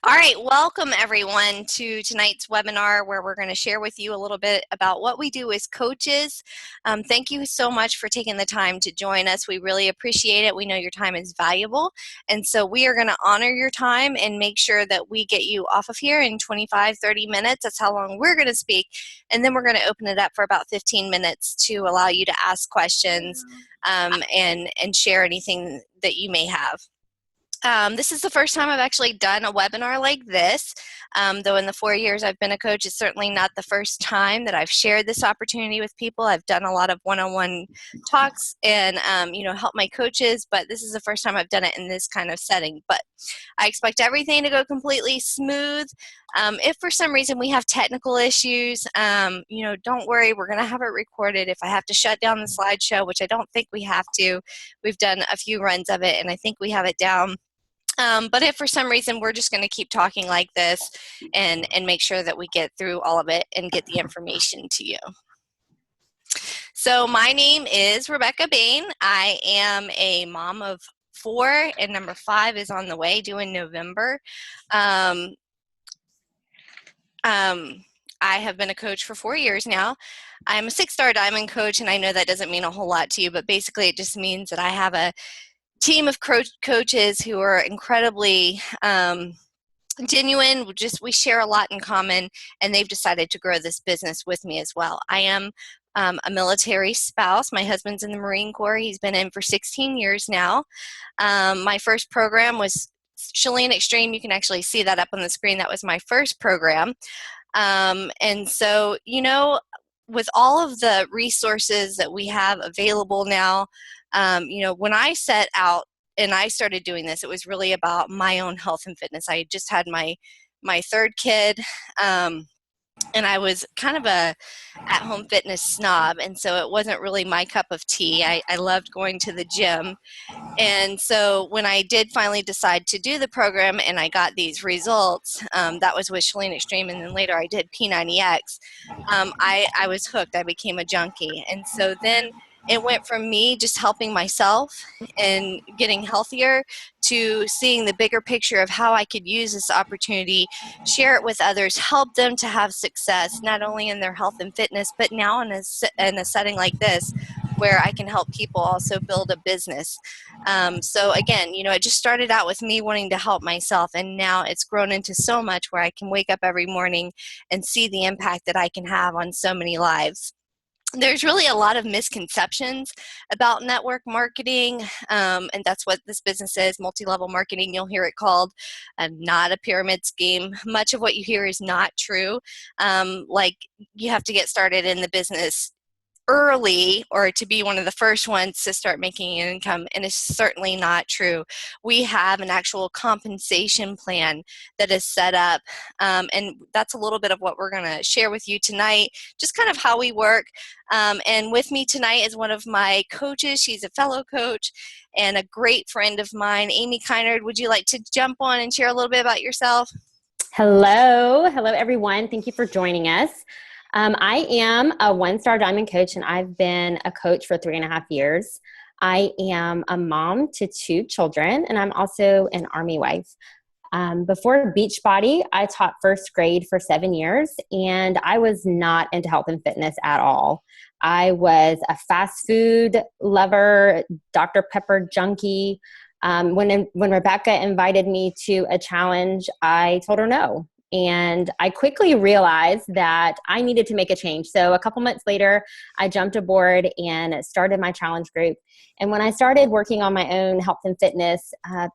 All right, welcome everyone to tonight's webinar where we're going to share with you a little bit about what we do as coaches. Thank you so much for taking the time to join us. We really appreciate it. We know your time is valuable, and so we are going to honor your time and make sure that we get you off of here in 25-30 minutes. That's how long we're going to speak, and then we're going to open it up for about 15 minutes to allow you to ask questions and share anything that you may have. This is the first time I've actually done a webinar like this, though in the 4 years I've been a coach, it's certainly not the first time that I've shared this opportunity with people. I've done a lot of one-on-one talks and, help my coaches, but this is the first time I've done it in this kind of setting. But I expect everything to go completely smooth. If for some reason we have technical issues, don't worry, we're going to have it recorded. If I have to shut down the slideshow, which I don't think we have to, we've done a few runs of it and I think we have it down. But if for some reason we're just going to keep talking like this and make sure that we get through all of it and get the information to you. So my name is Rebekah Bane. I am a mom of 4 and number 5 is on the way, due in November. I have been a coach for 4 years now. I'm a 6-star diamond coach, and I know that doesn't mean a whole lot to you, but basically it just means that I have a team of coaches who are incredibly genuine. We share a lot in common, and they've decided to grow this business with me as well. I am a military spouse. My husband's in the Marine Corps. He's been in for 16 years now. My first program was Chalene Extreme. You can actually see that up on the screen. That was my first program. And so, with all of the resources that we have available now, when I set out and I started doing this, it was really about my own health and fitness. I had just had my 3rd kid, and I was kind of a at-home fitness snob, and so it wasn't really my cup of tea. I loved going to the gym. And so when I did finally decide to do the program and I got these results, that was with Chalene Extreme, and then later I did P90X, I was hooked. I became a junkie. And so then it went from me just helping myself and getting healthier to seeing the bigger picture of how I could use this opportunity, share it with others, help them to have success, not only in their health and fitness, but now in a setting like this, where I can help people also build a business. So again, it just started out with me wanting to help myself, and now it's grown into so much where I can wake up every morning and see the impact that I can have on so many lives. There's really a lot of misconceptions about network marketing, and that's what this business is, multi-level marketing. You'll hear it called not a pyramid scheme. Much of what you hear is not true. Like, you have to get started in the business early or to be one of the first ones to start making an income, and it's certainly not true. We have an actual compensation plan that is set up, and that's a little bit of what we're going to share with you tonight, just kind of how we work. And with me tonight is one of my coaches. She's a fellow coach and a great friend of mine, Amy Kynard. Would you like to jump on and share a little bit about yourself? Hello everyone. Thank you for joining us. I am a 1-star diamond coach, and I've been a coach for 3.5 years. I am a mom to 2 children, and I'm also an Army wife. Before Beachbody, I taught 1st grade for 7 years, and I was not into health and fitness at all. I was a fast food lover, Dr. Pepper junkie. When Rebekah invited me to a challenge, I told her no. And I quickly realized that I needed to make a change. So a couple months later, I jumped aboard and started my challenge group. And when I started working on my own health and fitness,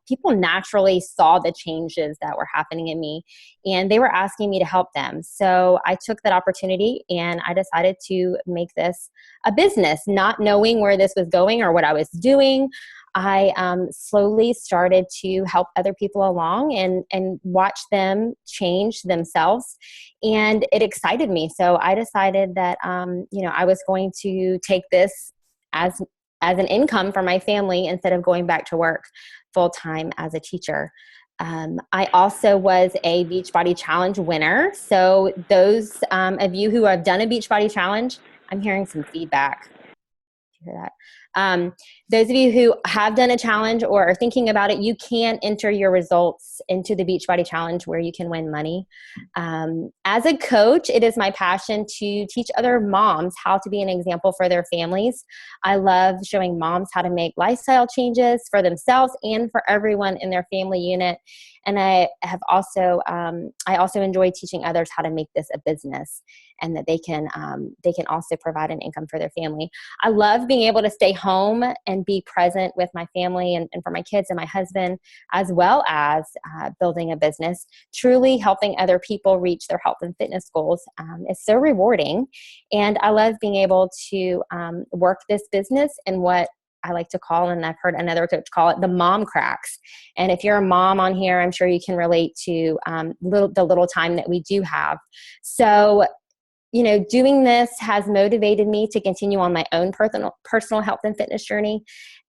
people naturally saw the changes that were happening in me, and they were asking me to help them. So I took that opportunity and I decided to make this a business, not knowing where this was going or what I was doing. I slowly started to help other people along and watch them change themselves, and it excited me. So I decided that I was going to take this as an income for my family instead of going back to work full-time as a teacher. I also was a Beachbody Challenge winner. So those of you who have done a Beachbody Challenge, I'm hearing some feedback. You hear that? Those of you who have done a challenge or are thinking about it, you can enter your results into the Beachbody Challenge where you can win money. As a coach, it is my passion to teach other moms how to be an example for their families. I love showing moms how to make lifestyle changes for themselves and for everyone in their family unit. And I also enjoy teaching others how to make this a business, and that they can also provide an income for their family. I love being able to stay home and be present with my family and for my kids and my husband, as well as building a business. Truly helping other people reach their health and fitness goals is so rewarding. And I love being able to work this business in what I like to call, and I've heard another coach call it, the mom cracks. And if you're a mom on here, I'm sure you can relate to the little time that we do have. So, doing this has motivated me to continue on my own personal health and fitness journey.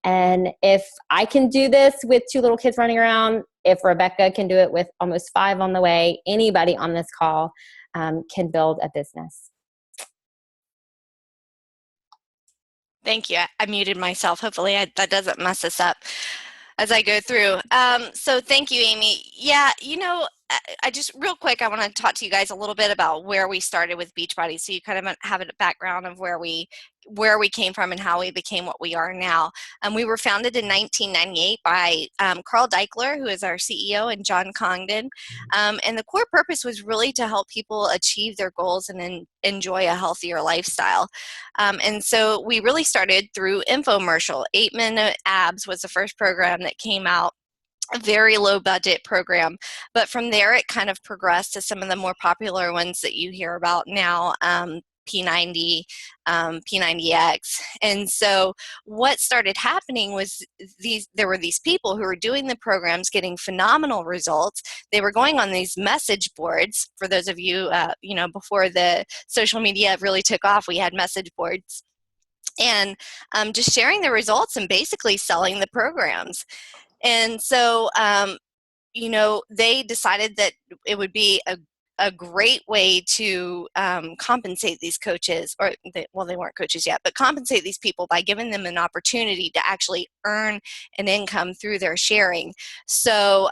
And if I can do this with 2 little kids running around, if Rebekah can do it with almost 5 on the way, anybody on this call can build a business. Thank you. I muted myself. Hopefully that doesn't mess us up as I go through. So thank you, Amy. Yeah, I just real quick, I want to talk to you guys a little bit about where we started with Beachbody, so you kind of have a background of where we came from and how we became what we are now. We were founded in 1998 by Carl Deichler, who is our CEO, and John Congdon. And the core purpose was really to help people achieve their goals and enjoy a healthier lifestyle. And so we really started through infomercial. 8-Minute Abs was the first program that came out. A very low budget program, but from there it kind of progressed to some of the more popular ones that you hear about now, P90, P90X. And so what started happening was there were these people who were doing the programs, getting phenomenal results. They were going on these message boards. For those of you, before the social media really took off, we had message boards. And just sharing the results and basically selling the programs. And so, they decided that it would be a great way to compensate these coaches, they weren't coaches yet, but compensate these people by giving them an opportunity to actually earn an income through their sharing. So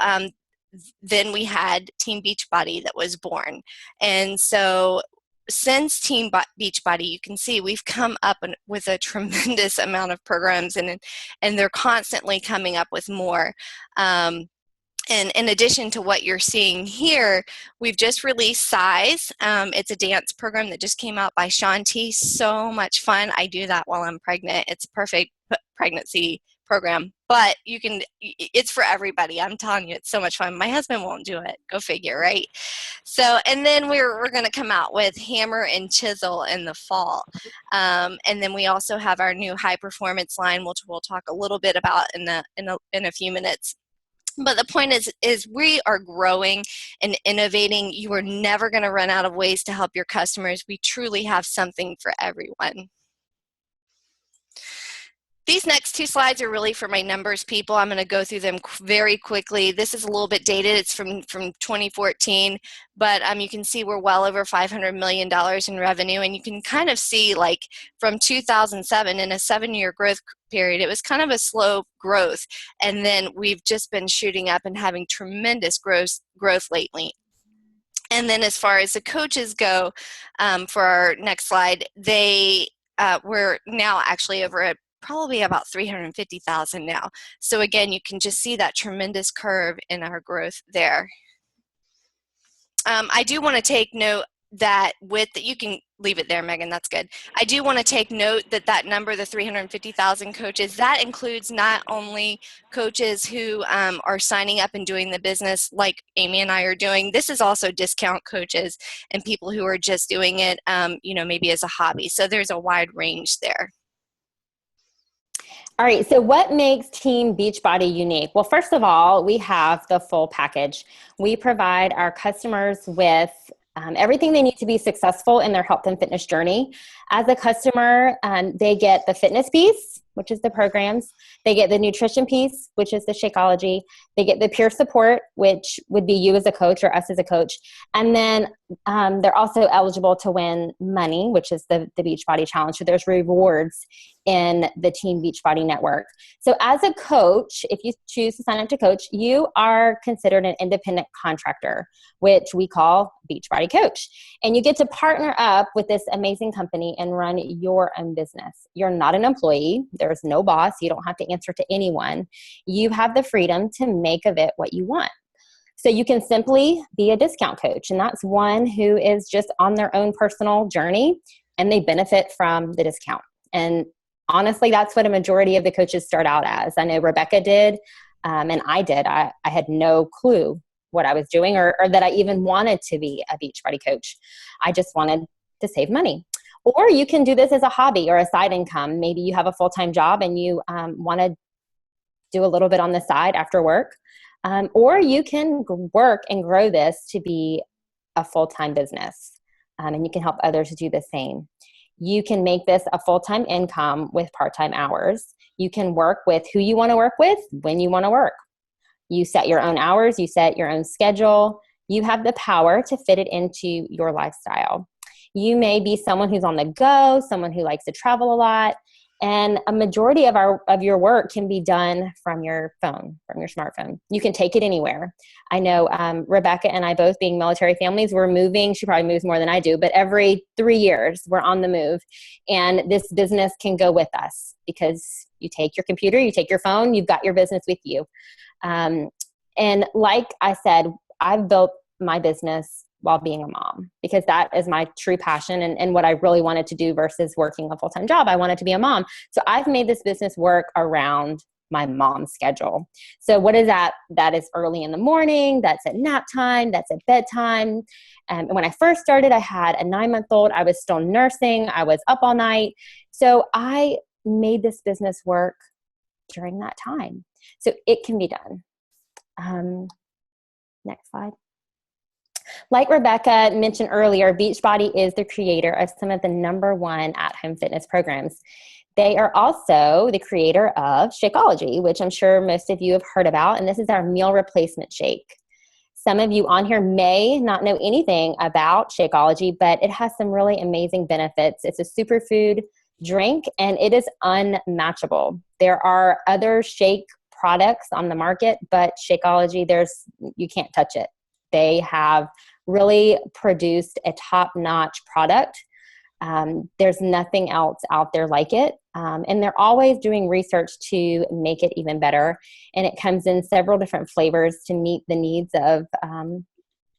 then we had Team Beachbody that was born. And so since Team Beachbody, you can see we've come up with a tremendous amount of programs, and they're constantly coming up with more. And in addition to what you're seeing here, we've just released Size. It's a dance program that just came out by Shanti. So much fun. I do that while I'm pregnant. It's a perfect pregnancy program, but it's for everybody. I'm telling you, it's so much fun. My husband won't do it. Go figure, right? So, and then we're going to come out with Hammer and Chisel in the fall. And then we also have our new high performance line, which we'll talk a little bit about in a few minutes. But the point is we are growing and innovating. You are never going to run out of ways to help your customers. We truly have something for everyone. These next 2 slides are really for my numbers people. I'm going to go through them very quickly. This is a little bit dated. It's from 2014, but you can see we're well over $500 million in revenue, and you can kind of see, like, from 2007, in a 7-year growth period, it was kind of a slow growth, and then we've just been shooting up and having tremendous growth lately. And then as far as the coaches go, for our next slide, we're now actually over at probably about 350,000 now. So again, you can just see that tremendous curve in our growth there. I do want to take note that you can leave it there, Megan, that's good. I do want to take note that number, the 350,000 coaches, that includes not only coaches who are signing up and doing the business like Amy and I are doing. This is also discount coaches and people who are just doing it, maybe as a hobby. So there's a wide range there. All right, so what makes Team Beachbody unique? Well, first of all, we have the full package. We provide our customers with everything they need to be successful in their health and fitness journey. As a customer, they get the fitness piece, which is the programs. They get the nutrition piece, which is the Shakeology. They get the peer support, which would be you as a coach or us as a coach. And then they're also eligible to win money, which is the Beachbody Challenge. So there's rewards in the Team Beachbody Network. So as a coach, if you choose to sign up to coach, you are considered an independent contractor, which we call Beachbody Coach. And you get to partner up with this amazing company and run your own business. You're not an employee. There's no boss. You don't have to answer to anyone. You have the freedom to make of it what you want. So you can simply be a discount coach, and that's one who is just on their own personal journey and they benefit from the discount. And honestly, that's what a majority of the coaches start out as. I know Rebekah did, and I did. I had no clue what I was doing or that I even wanted to be a Beachbody coach. I just wanted to save money. Or you can do this as a hobby or a side income. Maybe you have a full-time job and you want to do a little bit on the side after work. Or you can work and grow this to be a full-time business, and you can help others do the same. You can make this a full-time income with part-time hours. You can work with who you want to work with when you want to work. You set your own hours. You set your own schedule. You have the power to fit it into your lifestyle. You may be someone who's on the go, someone who likes to travel a lot. And a majority of your work can be done from your phone, from your smartphone. You can take it anywhere. I know Rebekah and I, both being military families, we're moving. She probably moves more than I do, but every 3 years we're on the move. And this business can go with us because you take your computer, you take your phone, you've got your business with you. And like I said, I've built my business while being a mom, because that is my true passion and what I really wanted to do versus working a full-time job. I wanted to be a mom. So I've made this business work around my mom's schedule. So what is that? That is early in the morning, that's at nap time, that's at bedtime. And when I first started, I had a 9-month-old. I was still nursing. I was up all night. So I made this business work during that time. So it can be done. Next slide. Like Rebekah mentioned earlier, Beachbody is the creator of some of the #1 at-home fitness programs. They are also the creator of Shakeology, which I'm sure most of you have heard about, and this is our meal replacement shake. Some of you on here may not know anything about Shakeology, but it has some really amazing benefits. It's a superfood drink, and it is unmatchable. There are other shake products on the market, but Shakeology, you can't touch it. They have really produced a top-notch product. There's nothing else out there like it. And they're always doing research to make it even better. And it comes in several different flavors to meet the needs of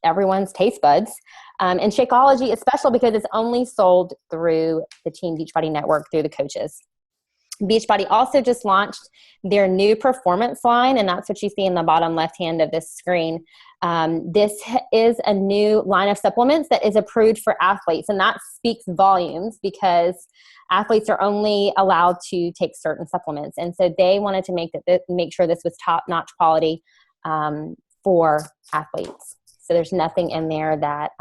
everyone's taste buds. And Shakeology is special because it's only sold through the Team Beachbody Network, through the coaches. Beachbody also just launched their new performance line, and that's what you see in the bottom left hand of this screen. This is a new line of supplements that is approved for athletes, and that speaks volumes because athletes are only allowed to take certain supplements. And so they wanted to make sure this was top-notch quality for athletes. So there's nothing in there that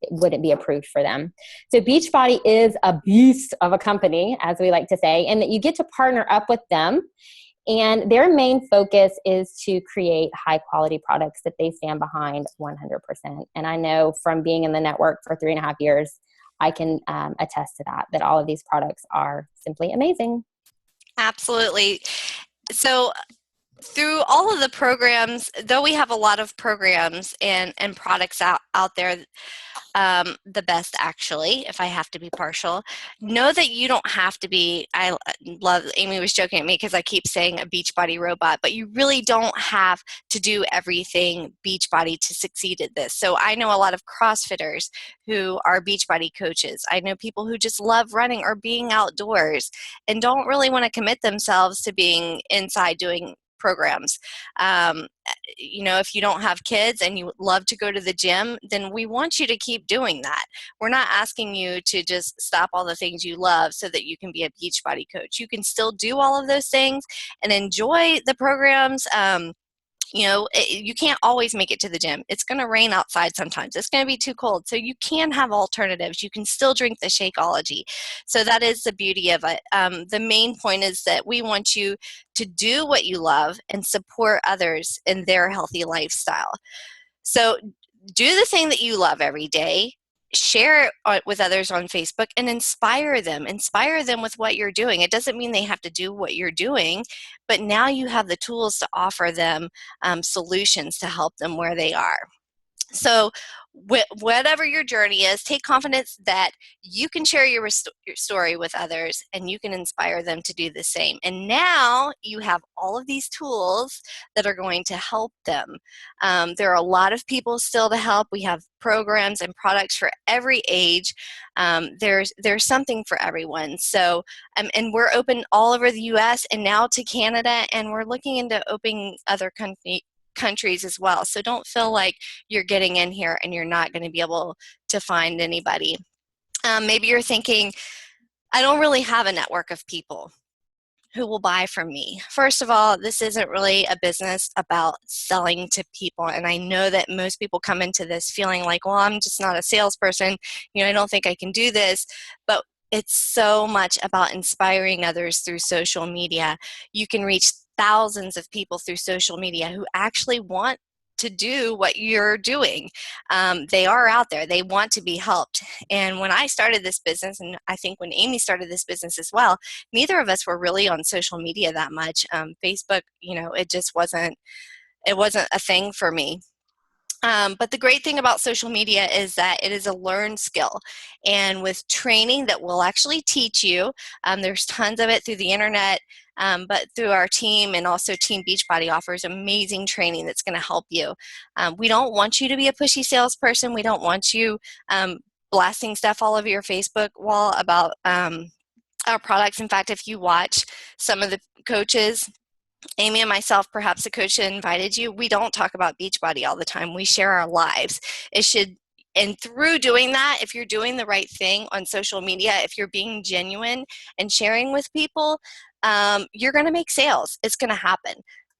wouldn't be approved for them. So Beachbody is a beast of a company, as we like to say, and that you get to partner up with them. And their main focus is to create high-quality products that they stand behind 100%. And I know from being in the network for 3.5 years, I can attest to that all of these products are simply amazing. Absolutely. So through all of the programs, though we have a lot of programs and products out there, the best actually, if I have to be partial, know that you don't have to be, I love, Amy was joking at me because I keep saying a Beachbody robot, but you really don't have to do everything Beachbody to succeed at this. So I know a lot of CrossFitters who are Beachbody coaches. I know people who just love running or being outdoors and don't really want to commit themselves to being inside doing programs. If you don't have kids and you love to go to the gym, then we want you to keep doing that. We're not asking you to just stop all the things you love so that you can be a Beachbody coach. You can still do all of those things and enjoy the programs. You can't always make it to the gym. It's going to rain outside sometimes. It's going to be too cold. So you can have alternatives. You can still drink the Shakeology. So that is the beauty of it. The main point is that we want you to do what you love and support others in their healthy lifestyle. So do the thing that you love every day, share it with others on Facebook, and inspire them. Inspire them with what you're doing. It doesn't mean they have to do what you're doing, but now you have the tools to offer them solutions to help them where they are. So whatever your journey is, take confidence that you can share your story with others and you can inspire them to do the same. And now you have all of these tools that are going to help them. There are a lot of people still to help. We have programs and products for every age. There's something for everyone. So, and we're open all over the U.S. and now to Canada, and we're looking into opening other countries as well. So don't feel like you're getting in here and you're not going to be able to find anybody. Maybe you're thinking, I don't really have a network of people who will buy from me. First of all, this isn't really a business about selling to people. And I know that most people come into this feeling like, well, I'm just not a salesperson. I don't think I can do this. But it's so much about inspiring others through social media. You can reach thousands of people through social media who actually want to do what you're doing. They are out there. They want to be helped. And when I started this business, and I think when Amy started this business as well, neither of us were really on social media that much. Facebook, it just wasn't a thing for me. But the great thing about social media is that it is a learned skill. And with training that will actually teach you, there's tons of it through the internet, but through our team, and also Team Beachbody offers amazing training that's going to help you. We don't want you to be a pushy salesperson. We don't want you blasting stuff all over your Facebook wall about our products. In fact, if you watch some of the coaches, Amy and myself, perhaps the coach that invited you, we don't talk about Beachbody all the time. We share our lives. And through doing that, if you're doing the right thing on social media, if you're being genuine and sharing with people, you're going to make sales. It's going to happen.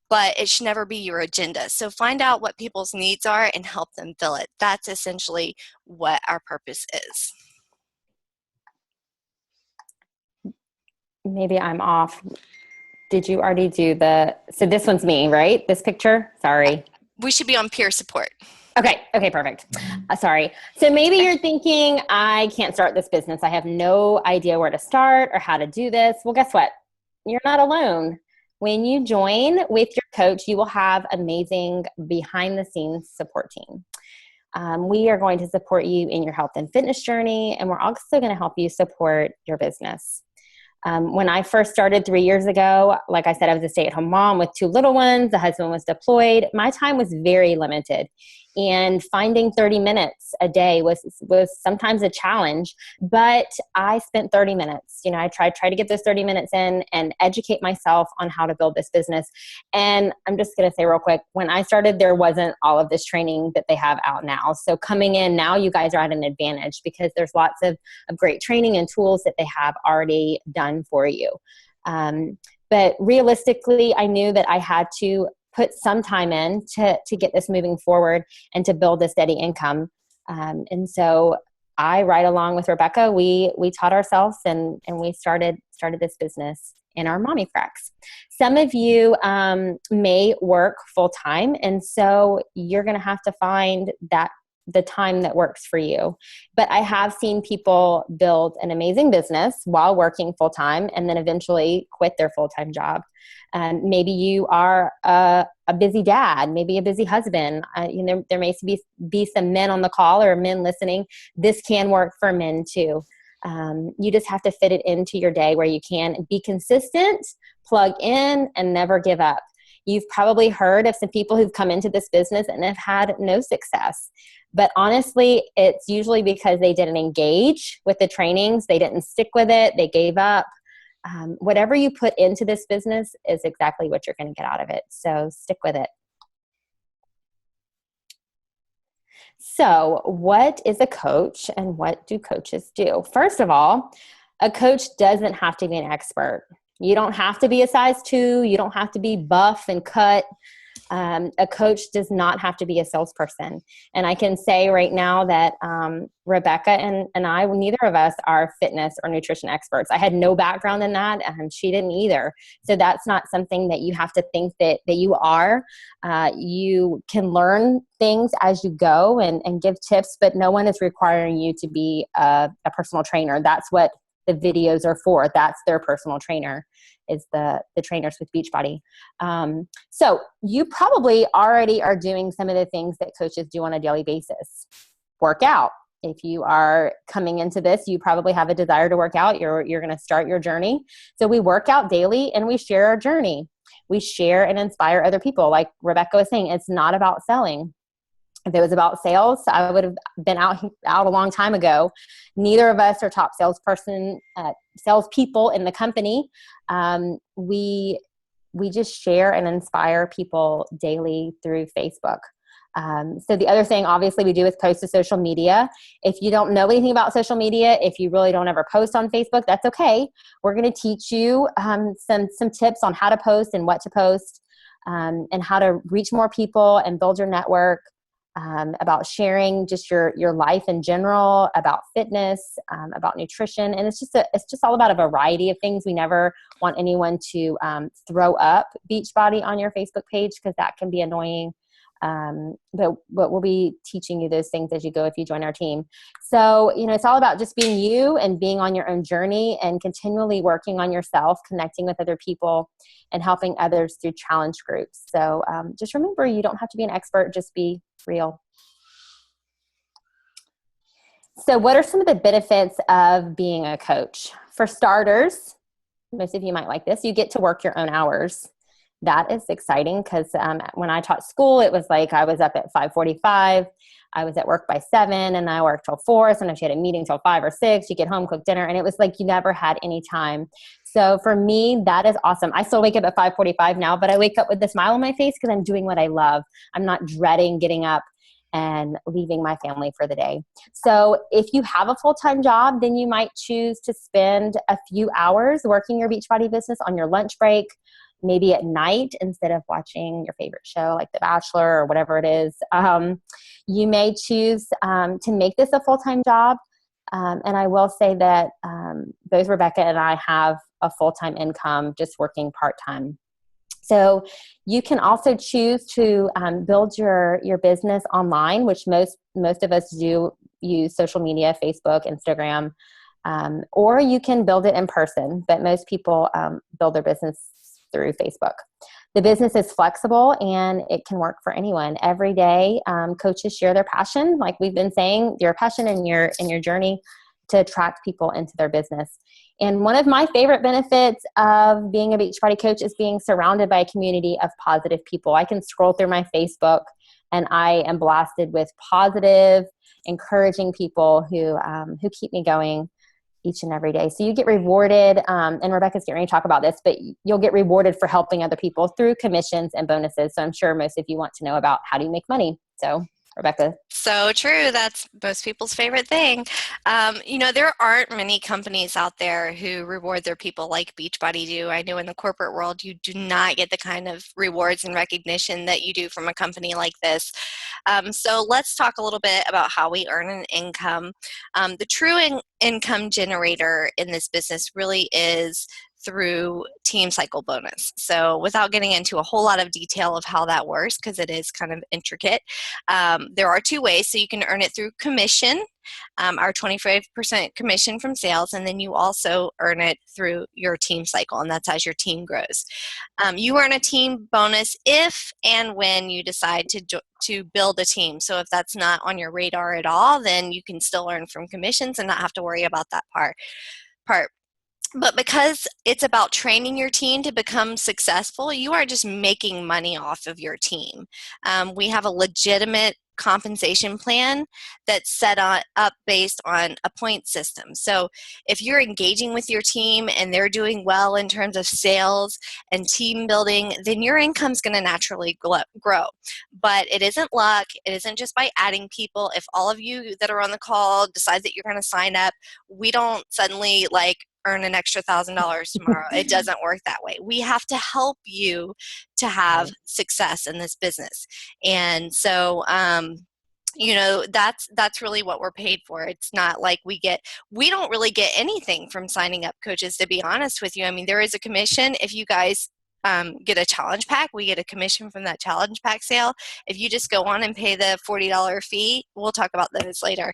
But it should never be your agenda. So find out what people's needs are and help them fill it. That's essentially what our purpose is. Maybe I'm off. Did you already do so this one's me, right? This picture? Sorry. We should be on peer support. Okay, perfect. Sorry. So maybe you're thinking, I can't start this business. I have no idea where to start or how to do this. Well, guess what? You're not alone. When you join with your coach, you will have amazing behind-the-scenes support team. We are going to support you in your health and fitness journey, and we're also going to help you support your business. When I first started 3 years ago, like I said, I was a stay-at-home mom with 2 little ones. The husband was deployed. My time was very limited. And finding 30 minutes a day was sometimes a challenge, but I spent 30 minutes. I try to get those 30 minutes in and educate myself on how to build this business. And I'm just going to say real quick, when I started, there wasn't all of this training that they have out now. So coming in now, you guys are at an advantage because there's lots of great training and tools that they have already done for you. But realistically, I knew that I had to put some time in to get this moving forward and to build a steady income. And so I, right along with Rebekah, we taught ourselves and we started this business in our mommy cracks. Some of you may work full time, and so you're going to have to find the time that works for you. But I have seen people build an amazing business while working full time and then eventually quit their full-time job. Maybe you are a busy dad, maybe a busy husband. There may be some men on the call or men listening. This can work for men too. You just have to fit it into your day where you can be consistent, plug in, and never give up. You've probably heard of some people who've come into this business and have had no success. But honestly, it's usually because they didn't engage with the trainings. They didn't stick with it. They gave up. Whatever you put into this business is exactly what you're going to get out of it. So stick with it. So what is a coach and what do coaches do? First of all, a coach doesn't have to be an expert. You don't have to be a size 2. You don't have to be buff and cut. A coach does not have to be a salesperson. And I can say right now that Rebekah and I, neither of us are fitness or nutrition experts. I had no background in that, and she didn't either. So that's not something that you have to think that you are. You can learn things as you go and give tips, but no one is requiring you to be a personal trainer. That's what the videos are for. That's their personal trainer, is the trainers with Beachbody. So you probably already are doing some of the things that coaches do on a daily basis. Work out. If you are coming into this, you probably have a desire to work out. You're going to start your journey. So we work out daily and we share our journey. We share and inspire other people. Like Rebekah was saying, it's not about selling. If it was about sales, I would have been out a long time ago. Neither of us are top salespeople in the company. We just share and inspire people daily through Facebook. So the other thing, obviously, we do is post to social media. If you don't know anything about social media, if you really don't ever post on Facebook, that's okay. We're going to teach you some tips on how to post and what to post, and how to reach more people and build your network. About sharing just your life in general, about fitness, about nutrition. And it's just all about a variety of things. We never want anyone to throw up Beachbody on your Facebook page, because that can be annoying. But we'll be teaching you those things as you go if you join our team. So, it's all about just being you and being on your own journey and continually working on yourself, connecting with other people, and helping others through challenge groups. So just remember, you don't have to be an expert, just be real. So what are some of the benefits of being a coach? For starters, most of you might like this, you get to work your own hours. That is exciting, because when I taught school, it was like I was up at 5:45. I was at work by 7, and I worked till 4. Sometimes you had a meeting till 5 or 6. You get home, cook dinner, and it was like you never had any time. So for me, that is awesome. I still wake up at 5:45 now, but I wake up with a smile on my face because I'm doing what I love. I'm not dreading getting up and leaving my family for the day. So if you have a full-time job, then you might choose to spend a few hours working your Beachbody business on your lunch break, maybe at night, instead of watching your favorite show like The Bachelor or whatever it is. You may choose to make this a full-time job. And I will say that both Rebekah and I have a full-time income just working part-time. So you can also choose to build your business online, which most of us do use social media, Facebook, Instagram, or you can build it in person. But most people build their business through Facebook. The business is flexible and it can work for anyone. Every day, coaches share their passion, like we've been saying, your passion and your journey to attract people into their business. And one of my favorite benefits of being a Beachbody coach is being surrounded by a community of positive people. I can scroll through my Facebook and I am blasted with positive, encouraging people who keep me going each and every day. So you get rewarded, and Rebekah's getting ready to talk about this, but you'll get rewarded for helping other people through commissions and bonuses. So I'm sure most of you want to know about how do you make money. So Rebekah. So true. That's most people's favorite thing. There aren't many companies out there who reward their people like Beachbody do. I know in the corporate world, you do not get the kind of rewards and recognition that you do from a company like this. So let's talk a little bit about how we earn an income. The true income generator in this business really is through team cycle bonus. So without getting into a whole lot of detail of how that works, because it is kind of intricate, there are two ways. So you can earn it through commission, our 25% commission from sales, and then you also earn it through your team cycle, and that's as your team grows. You earn a team bonus if and when you decide to build a team. So if that's not on your radar at all, then you can still earn from commissions and not have to worry about that part. But because it's about training your team to become successful, you are just making money off of your team. We have a legitimate compensation plan that's set up based on a point system. So if you're engaging with your team and they're doing well in terms of sales and team building, then your income's going to naturally grow. But it isn't luck. It isn't just by adding people. If all of you that are on the call decide that you're going to sign up, we don't suddenly earn an extra $1,000 tomorrow. It doesn't work that way. We have to help you to have success in this business. And so, that's really what we're paid for. It's not like we don't really get anything from signing up coaches, to be honest with you. I mean, there is a commission. If you guys get a challenge pack, we get a commission from that challenge pack sale. If you just go on and pay the $40 fee, we'll talk about those later,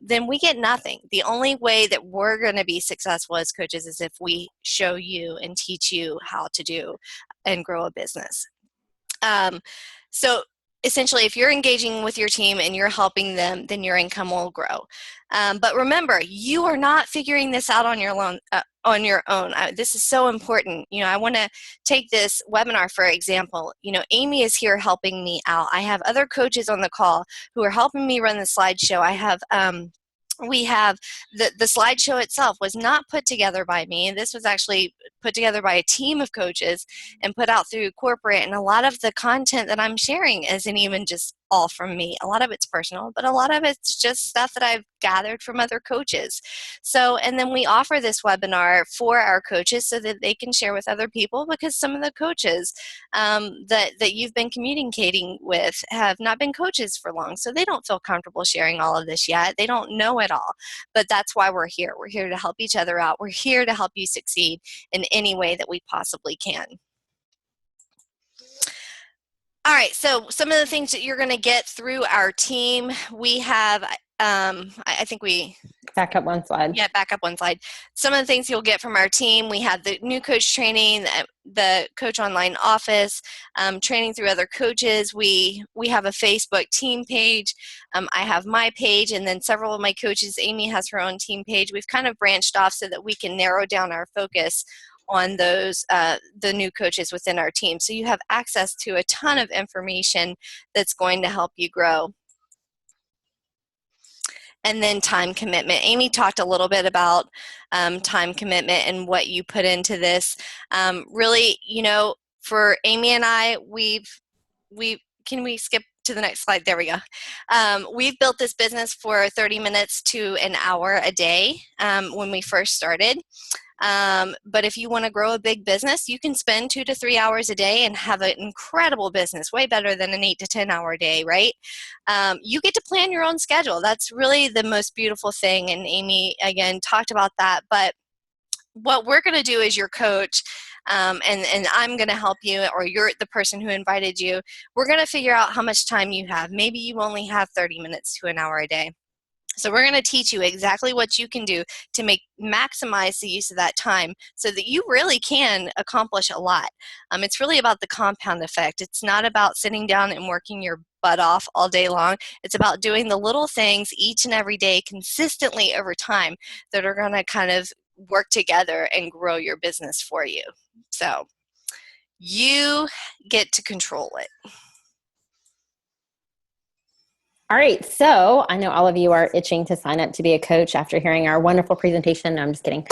then we get nothing. The only way that we're going to be successful as coaches is if we show you and teach you how to do and grow a business. So essentially, if you're engaging with your team and you're helping them, then your income will grow. But remember, you are not figuring this out on your own. This is so important. I want to take this webinar for example. Amy is here helping me out. I have other coaches on the call who are helping me run the slideshow. We have the slideshow itself was not put together by me. This was actually put together by a team of coaches and put out through corporate. And a lot of the content that I'm sharing isn't even just all from me. A lot of it's personal, but a lot of it's just stuff that I've gathered from other coaches. So, and then we offer this webinar for our coaches so that they can share with other people, because some of the coaches that you've been communicating with have not been coaches for long. So they don't feel comfortable sharing all of this yet. They don't know it all. But that's why we're here. We're here to help each other out. We're here to help you succeed in any way that we possibly can. All right, so some of the things that you're going to get through our team, we have, I think we... Back up one slide. Yeah, back up one slide. Some of the things you'll get from our team, we have the new coach training, the coach online office, training through other coaches. We have a Facebook team page. I have my page, and then several of my coaches, Amy has her own team page. We've kind of branched off so that we can narrow down our focus on those, the new coaches within our team. So you have access to a ton of information that's going to help you grow. And then time commitment. Amy talked a little bit about time commitment and what you put into this. Really, for Amy and I, can we skip to the next slide? There we go. We've built this business for 30 minutes to an hour a day when we first started. But if you want to grow a big business, you can spend 2 to 3 hours a day and have an incredible business, way better than an 8 to 10 hour day, right? You get to plan your own schedule. That's really the most beautiful thing. And Amy, again, talked about that. But what we're going to do as your coach, and I'm going to help you, or you're the person who invited you, we're going to figure out how much time you have. Maybe you only have 30 minutes to an hour a day. So we're going to teach you exactly what you can do to maximize the use of that time so that you really can accomplish a lot. It's really about the compound effect. It's not about sitting down and working your butt off all day long. It's about doing the little things each and every day consistently over time that are going to kind of work together and grow your business for you. So you get to control it. All right, so I know all of you are itching to sign up to be a coach after hearing our wonderful presentation. No, I'm just kidding.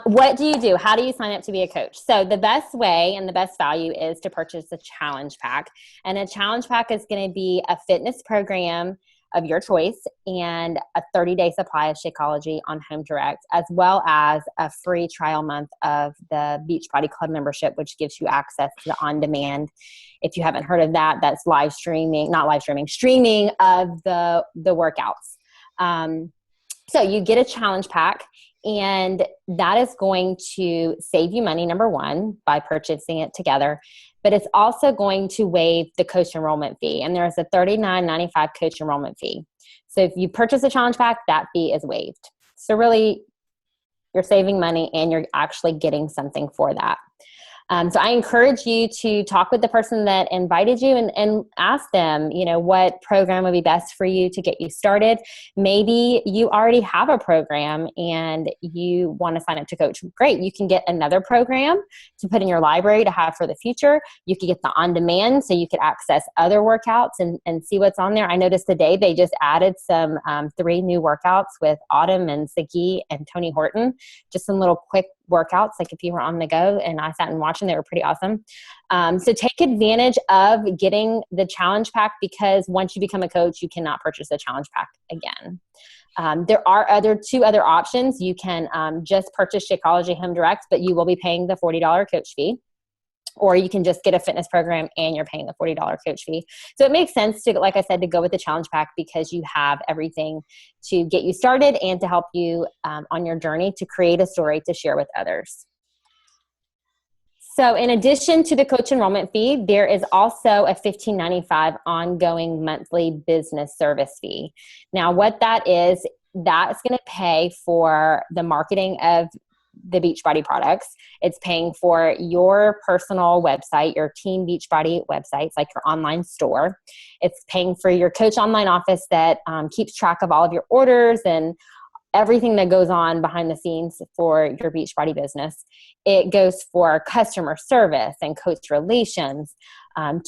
What do you do? How do you sign up to be a coach? So the best way and the best value is to purchase a challenge pack. And a challenge pack is going to be a fitness program of your choice and a 30-day supply of Shakeology on Home Direct, as well as a free trial month of the Beachbody Club membership, which gives you access to the on-demand. If you haven't heard of that, that's streaming of the workouts. So you get a challenge pack, and that is going to save you money, number one, by purchasing it together. But it's also going to waive the coach enrollment fee. And there's a $39.95 coach enrollment fee. So if you purchase a challenge pack, that fee is waived. So really, you're saving money and you're actually getting something for that. So I encourage you to talk with the person that invited you and ask them, what program would be best for you to get you started. Maybe you already have a program and you want to sign up to coach. Great. You can get another program to put in your library to have for the future. You could get the on-demand so you could access other workouts and see what's on there. I noticed today they just added some 3 new workouts with Autumn and Sagi and Tony Horton. Just some little quick workouts. Like if you were on the go and I sat and watched them, they were pretty awesome. So take advantage of getting the challenge pack, because once you become a coach, you cannot purchase the challenge pack again. There are two other options. You can just purchase Shakeology Home Direct, but you will be paying the $40 coach fee. Or you can just get a fitness program and you're paying the $40 coach fee. So it makes sense to, like I said, to go with the challenge pack, because you have everything to get you started and to help you on your journey to create a story to share with others. So in addition to the coach enrollment fee, there is also a $15.95 ongoing monthly business service fee. Now, what that is, that's going to pay for the marketing of the Beachbody products. It's paying for your personal website, your Team Beachbody websites, like your online store. It's paying for your coach online office that keeps track of all of your orders and everything that goes on behind the scenes for your Beachbody business. It goes for customer service and coach relations,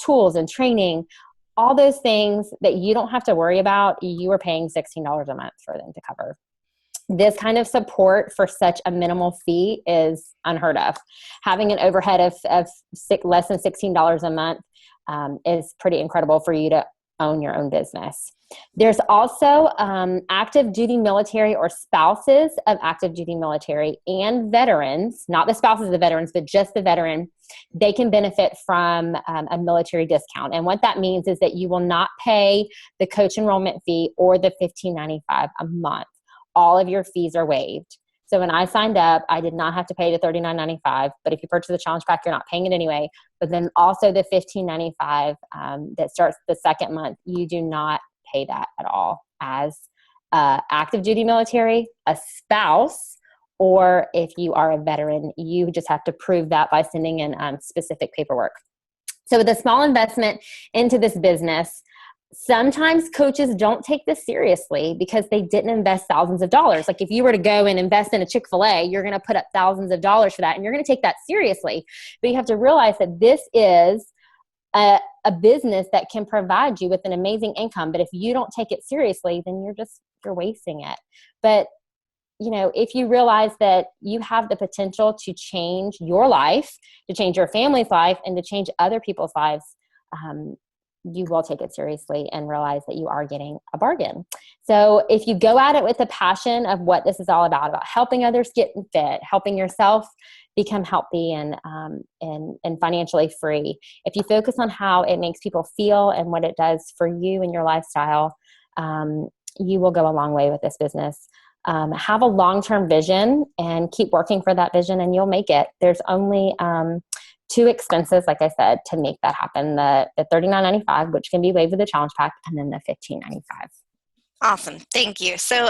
tools and training, all those things that you don't have to worry about. You are paying $16 a month for them to cover. This kind of support for such a minimal fee is unheard of. Having an overhead of less than $16 a month is pretty incredible for you to own your own business. There's also active duty military or spouses of active duty military and veterans, not the spouses of the veterans, but just the veteran. They can benefit from a military discount. And what that means is that you will not pay the coach enrollment fee or the $15.95 a month. All of your fees are waived. So when I signed up, I did not have to pay the $39.95, but if you purchase the challenge pack, you're not paying it anyway. But then also the $15.95 that starts the second month, you do not pay that at all as active duty military, a spouse, or if you are a veteran. You just have to prove that by sending in specific paperwork. So with a small investment into this business, sometimes coaches don't take this seriously because they didn't invest thousands of dollars. Like if you were to go and invest in a Chick-fil-A, you're going to put up thousands of dollars for that and you're going to take that seriously. But you have to realize that this is a business that can provide you with an amazing income. But if you don't take it seriously, then you're wasting it. But you know, if you realize that you have the potential to change your life, to change your family's life, and to change other people's lives, you will take it seriously and realize that you are getting a bargain. So if you go at it with the passion of what this is all about helping others get fit, helping yourself become healthy and financially free, if you focus on how it makes people feel and what it does for you and your lifestyle, you will go a long way with this business. Have a long-term vision and keep working for that vision and you'll make it. There's only two expenses, like I said, to make that happen. The $39.95, which can be waived with the challenge pack, and then the $15.95. Awesome. Thank you. So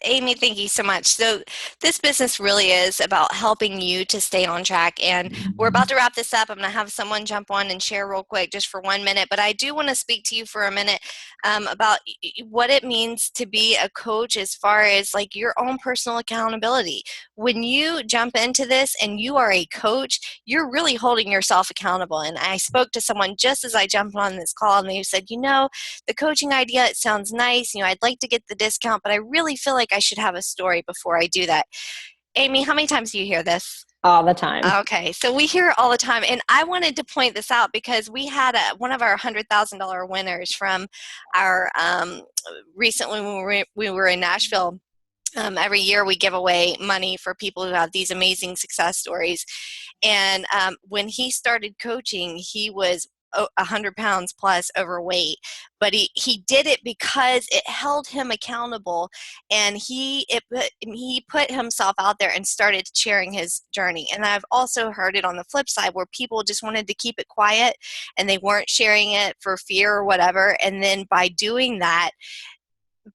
Amy, thank you so much. So this business really is about helping you to stay on track. And we're about to wrap this up. I'm going to have someone jump on and share real quick just for 1 minute. But I do want to speak to you for a minute about what it means to be a coach as far as like your own personal accountability. When you jump into this and you are a coach, you're really holding yourself accountable. And I spoke to someone just as I jumped on this call and they said, the coaching idea, it sounds nice. I'd like to get the discount, but I really feel like I should have a story before I do that. Amy, how many times do you hear this? All the time. Okay, so we hear it all the time, and I wanted to point this out because we had one of our $100,000 winners from our recently when we were in Nashville. Every year we give away money for people who have these amazing success stories, and when he started coaching, he was 100 pounds plus overweight, but he did it because it held him accountable, and he put himself out there and started sharing his journey. And I've also heard it on the flip side where people just wanted to keep it quiet and they weren't sharing it for fear or whatever, and then by doing that,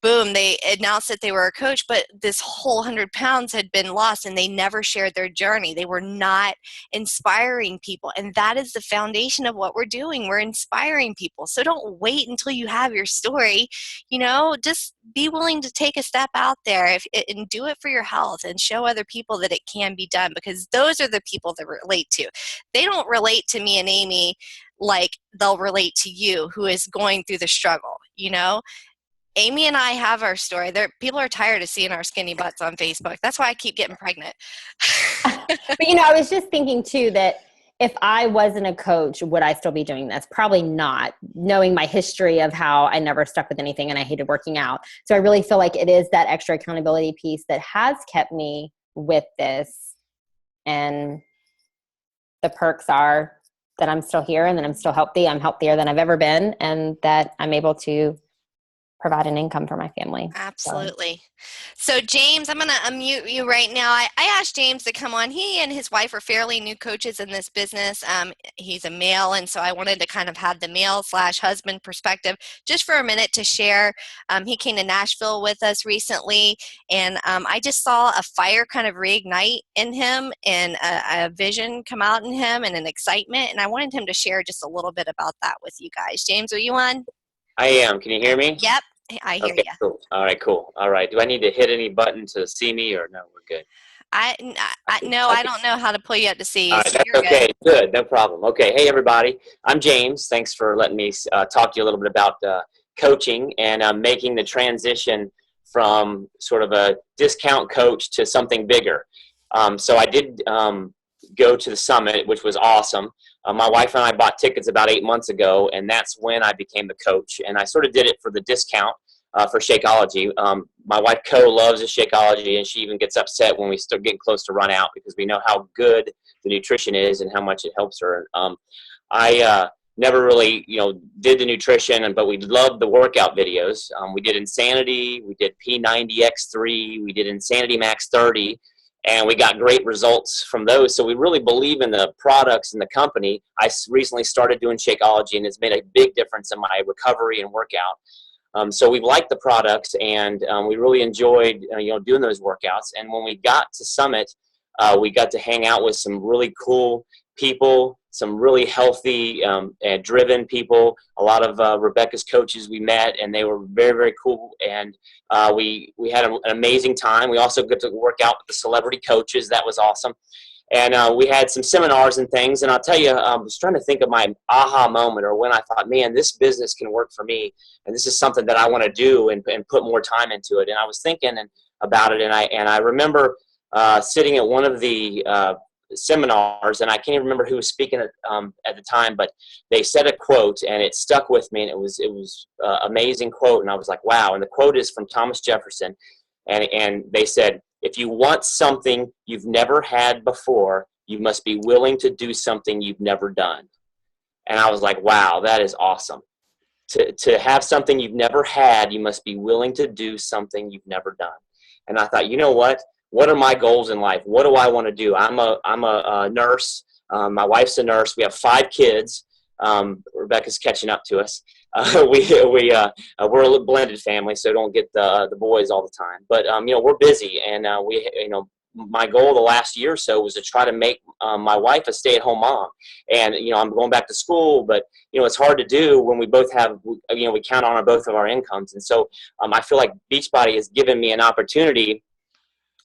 boom, they announced that they were a coach, but this whole 100 pounds had been lost and they never shared their journey. They were not inspiring people. And that is the foundation of what we're doing. We're inspiring people. So don't wait until you have your story. Just be willing to take a step out there and do it for your health and show other people that it can be done, because those are the people that relate to. They don't relate to me and Amy like they'll relate to you who is going through the struggle, Amy and I have our story. People are tired of seeing our skinny butts on Facebook. That's why I keep getting pregnant. But, you know, I was just thinking too that if I wasn't a coach, would I still be doing this? Probably not, knowing my history of how I never stuck with anything and I hated working out. So I really feel like it is that extra accountability piece that has kept me with this. And the perks are that I'm still here and that I'm still healthy. I'm healthier than I've ever been, and that I'm able to provide an income for my family. Absolutely. So James, I'm going to unmute you right now. I asked James to come on. He and his wife are fairly new coaches in this business. He's a male, and so I wanted to kind of have the male/husband perspective just for a minute to share. He came to Nashville with us recently, and I just saw a fire kind of reignite in him and a vision come out in him and an excitement, and I wanted him to share just a little bit about that with you guys. James, are you on? I am. Can you hear me? Yep, I hear Okay, you. cool. All right, cool. All right. Do I need to hit any button to see me, or no? We're good. No, I don't know how to pull you up to see All you, right, so that's you're okay. good. Good, no problem. Okay, hey everybody. I'm James. Thanks for letting me talk to you a little bit about coaching and making the transition from sort of a discount coach to something bigger. So I did go to the summit, which was awesome. My wife and I bought tickets about 8 months ago, and that's when I became the coach. And I sort of did it for the discount for Shakeology. My wife, Co, loves the Shakeology, and she even gets upset when we start getting close to run out because we know how good the nutrition is and how much it helps her. I never really, did the nutrition, but we loved the workout videos. We did Insanity, we did P90X3, we did Insanity Max 30, and we got great results from those. So we really believe in the products and the company. I recently started doing Shakeology, and it's made a big difference in my recovery and workout. So we liked the products, and we really enjoyed, doing those workouts. And when we got to Summit, we got to hang out with some really cool people, some really healthy and driven people. A lot of Rebekah's coaches we met, and they were very, very cool. And we had an amazing time. We also got to work out with the celebrity coaches. That was awesome. And we had some seminars and things. And I'll tell you, I was trying to think of my aha moment, or when I thought, man, this business can work for me, and this is something that I want to do and put more time into it. And I was thinking about it, and I remember sitting at one of the seminars, and I can't even remember who was speaking at the time, but they said a quote, and it stuck with me, and it was amazing quote. And I was like, wow. And the quote is from Thomas Jefferson, and they said, if you want something you've never had before, you must be willing to do something you've never done. And I was like, wow, that is awesome. To have something you've never had, you must be willing to do something you've never done. And I thought, you know what? What are my goals in life? What do I want to do? I'm a nurse. My wife's a nurse. We have 5 kids. Rebekah's catching up to us. We're a blended family, so don't get the boys all the time. But we're busy, and my goal the last year or so was to try to make my wife a stay-at-home mom. And I'm going back to school, but it's hard to do when we both have we count on both of our incomes. And so I feel like Beachbody has given me an opportunity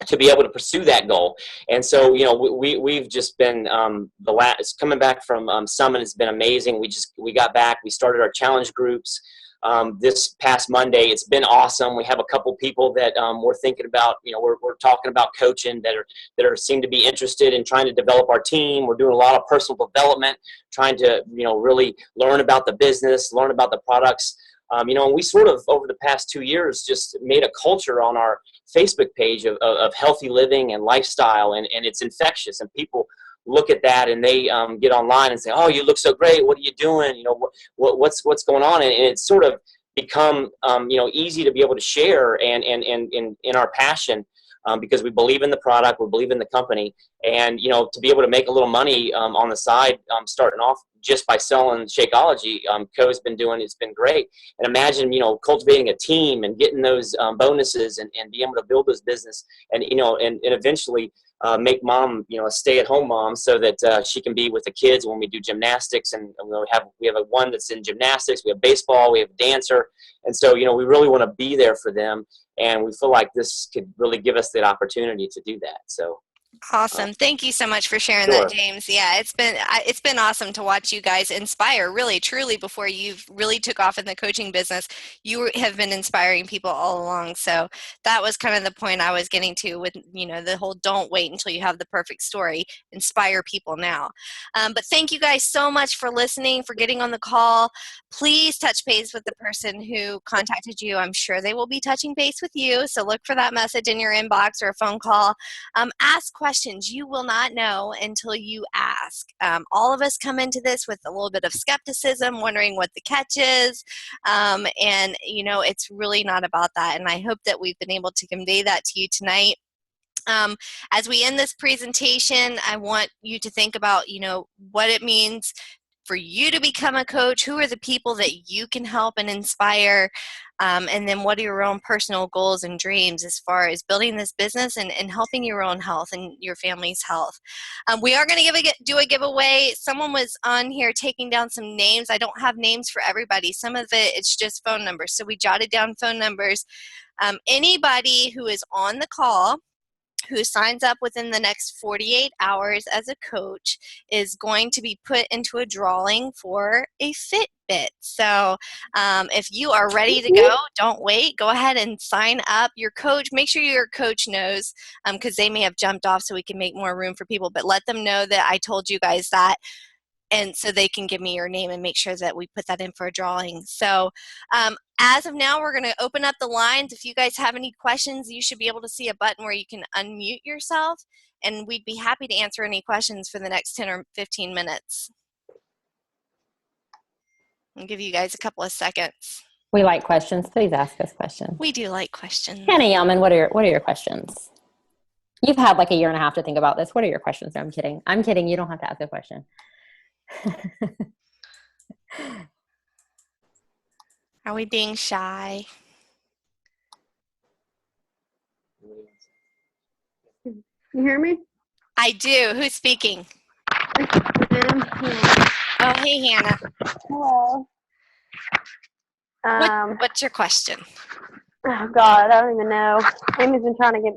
to be able to pursue that goal. And so, we've just been, coming back from Summit has been amazing. We got back, we started our challenge groups this past Monday. It's been awesome. We have a couple people that we're thinking about, we're talking about coaching that are seem to be interested in trying to develop our team. We're doing a lot of personal development, trying to, really learn about the business, learn about the products. And we sort of, over the past 2 years, just made a culture on our Facebook page of healthy living and lifestyle, and it's infectious. And people look at that, and they get online and say, "Oh, you look so great. What are you doing? What's going on?" And it's sort of become easy to be able to share and in our passion. Because we believe in the product, we believe in the company, and to be able to make a little money on the side, starting off just by selling Shakeology, Co's been doing. It's been great. And imagine cultivating a team and getting those bonuses and being able to build this business, and and eventually make mom a stay-at-home mom, so that she can be with the kids when we do gymnastics. And we have a one that's in gymnastics, we have baseball, we have a dancer, and so we really want to be there for them. And we feel like this could really give us that opportunity to do that. So Awesome. Thank you so much for sharing Sure. that, James. Yeah, it's been awesome to watch you guys inspire, really, truly, before you've really took off in the coaching business. You have been inspiring people all along. So that was kind of the point I was getting to with, the whole don't wait until you have the perfect story. Inspire people now. But thank you guys so much for listening, for getting on the call. Please touch base with the person who contacted you. I'm sure they will be touching base with you. So look for that message in your inbox or a phone call. Ask questions. You will not know until you ask. All of us come into this with a little bit of skepticism, wondering what the catch is. And, it's really not about that. And I hope that we've been able to convey that to you tonight. As we end this presentation, I want you to think about, what it means for you to become a coach. Who are the people that you can help and inspire? And then what are your own personal goals and dreams as far as building this business and helping your own health and your family's health? We are going to do a giveaway. Someone was on here taking down some names. I don't have names for everybody. Some of it's just phone numbers. So we jotted down phone numbers. Anybody who is on the call who signs up within the next 48 hours as a coach is going to be put into a drawing for a Fitbit. So if you are ready to go, don't wait. Go ahead and sign up. Your coach, make sure your coach knows, because they may have jumped off so we can make more room for people, but let them know that I told you guys that. And so they can give me your name and make sure that we put that in for a drawing. So as of now, we're going to open up the lines. If you guys have any questions, you should be able to see a button where you can unmute yourself, and we'd be happy to answer any questions for the next 10 or 15 minutes. I'll give you guys a couple of seconds. We like questions. Please ask us questions. We do like questions. Hannah Yeoman, what are your questions? You've had like a year and a half to think about this. What are your questions? No, I'm kidding. I'm kidding. You don't have to ask a question. Are we being shy? You hear me? I do. Who's speaking? Hannah. Oh, hey, Hannah. Hello. What's your question? Oh God, I don't even know. Amy's been trying to get me